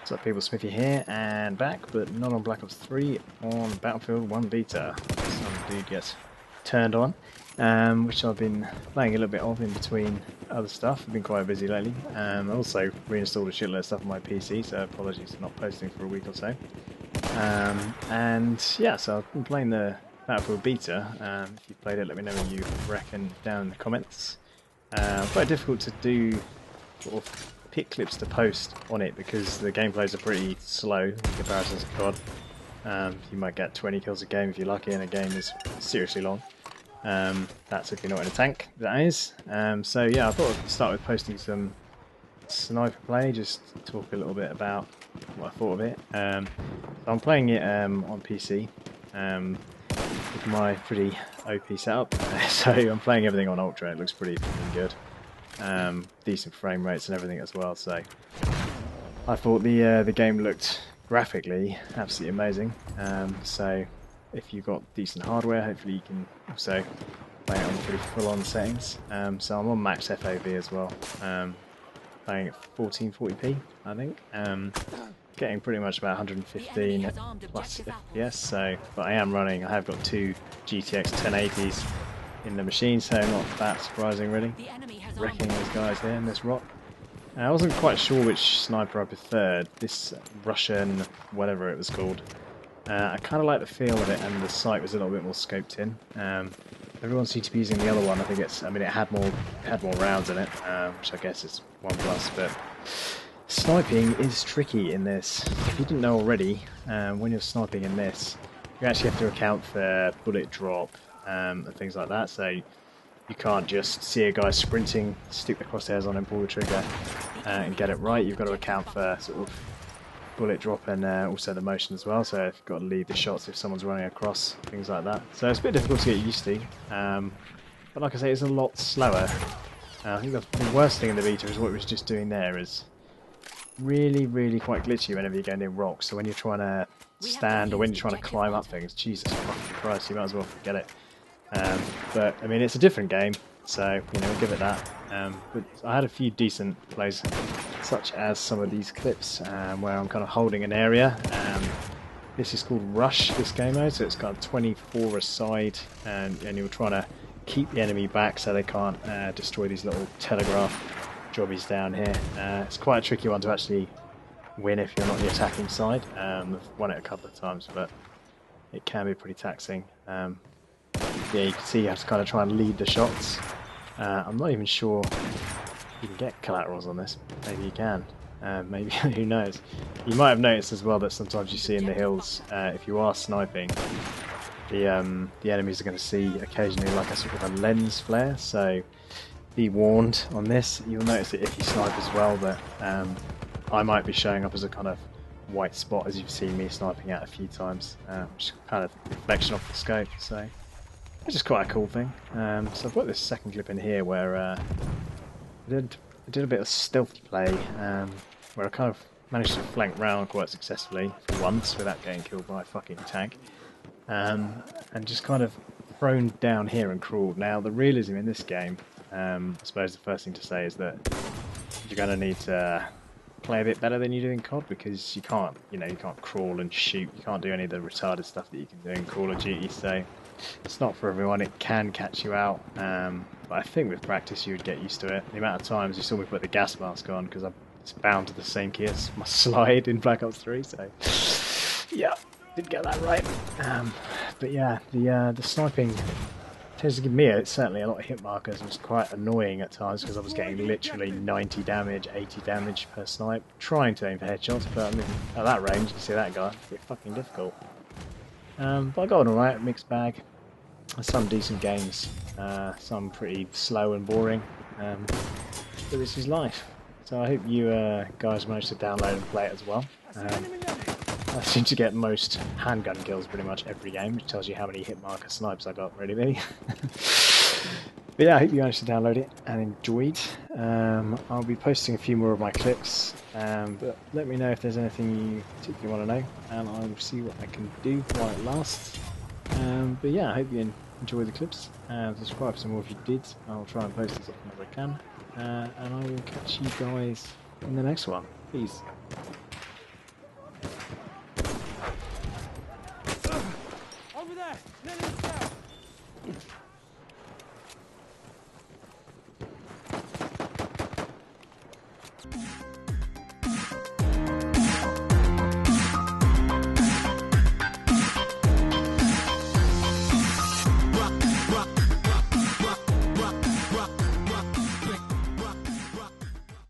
What's up people, Smffy here, and back, but not on Black Ops 3, on Battlefield 1 Beta. Some dude gets turned on, which I've been playing a little bit of in between other stuff. I've been quite busy lately. I also reinstalled a shitload of stuff on my PC, so apologies for not posting for a week or so. And yeah, so I've been playing the Battlefield Beta. If you've played it, let me know what you reckon down in the comments. Quite difficult to do sort of pick clips to post on it because the gameplays are pretty slow in comparison to COD. You might get 20 kills a game if you're lucky, and a game is seriously long. That's if you're not in a tank, that is. So yeah, I thought I'd start with posting some sniper play, just talk a little bit about what I thought of it. So I'm playing it on PC with my pretty OP setup, so I'm playing everything on Ultra. It looks pretty good. Decent frame rates and everything as well, so I thought the game looked graphically absolutely amazing. So if you've got decent hardware, hopefully you can also play it on pretty full-on settings. So I'm on max FOV as well, playing at 1440p I think, getting pretty much about 115 plus FPS. So, but I have got two GTX 1080s in the machine, so not that surprising really. Wrecking those guys there in this rock. I wasn't quite sure which sniper I preferred. This Russian, whatever it was called. I kind of like the feel of it, and the sight was a little bit more scoped in. Everyone seemed to be using the other one. I think it had more rounds in it, which I guess is one plus. But sniping is tricky in this. If you didn't know already, when you're sniping in this, you actually have to account for bullet drop and things like that. So you can't just see a guy sprinting, stick the crosshairs on him, pull the trigger, and get it right. You've got to account for sort of bullet drop and also the motion as well. So you've got to lead the shots if someone's running across, things like that. So it's a bit difficult to get used to. But like I say, it's a lot slower. I think the worst thing in the beta is what it was just doing there is really quite glitchy whenever you're going near rocks. So when you're trying to stand or when you're trying to climb up things, Jesus fucking Christ, you might as well forget it. But I mean, it's a different game, so you know, we'll give it that. But I had a few decent plays, such as some of these clips where I'm kind of holding an area. This is called Rush, this game mode, so it's got 24 a side, and you're trying to keep the enemy back so they can't destroy these little telegraph jobbies down here. It's quite a tricky one to actually win if you're not the attacking side. I've won it a couple of times, but it can be pretty taxing. Yeah, you can see you have to kind of try and lead the shots. I'm not even sure you can get collaterals on this. Maybe you can. Maybe, who knows. You might have noticed as well that sometimes you see in the hills, if you are sniping, the enemies are going to see occasionally like a sort of a lens flare. So be warned on this. You'll notice it if you snipe as well, that I might be showing up as a kind of white spot, as you've seen me sniping at a few times, which is kind of reflection off the scope. So which is quite a cool thing. So I've got this second clip in here where I did a bit of stealthy play, where I kind of managed to flank round quite successfully for once without getting killed by a fucking tank, and just kind of thrown down here and crawled. Now the realism in this game, I suppose the first thing to say is that you're going to need to play a bit better than you do in COD, because you can't crawl and shoot. You can't do any of the retarded stuff that you can do in Call of Duty. So it's not for everyone. It can catch you out, but I think with practice you would get used to it. The amount of times you saw me put the gas mask on, because it's bound to the same key as my slide in Black Ops 3. So yeah, did get that right. But yeah, the sniping tends to give me certainly a lot of hit markers. It was quite annoying at times because I was getting literally 90 damage, 80 damage per snipe, trying to aim for headshots, but I mean, at that range, you can see that guy, it's a bit fucking difficult. But I got an alright, mixed bag. Some decent games, some pretty slow and boring, but this is life. So I hope you guys managed to download and play it as well. I seem to get most handgun kills pretty much every game, which tells you how many hit marker snipes I got, really. But yeah, I hope you managed to download it and enjoyed. I'll be posting a few more of my clips, but let me know if there's anything you particularly want to know, and I will see what I can do while it lasts. But yeah, I hope you enjoy the clips. Subscribe for some more if you did. I'll try and post as often as I can, and I will catch you guys in the next one. Peace.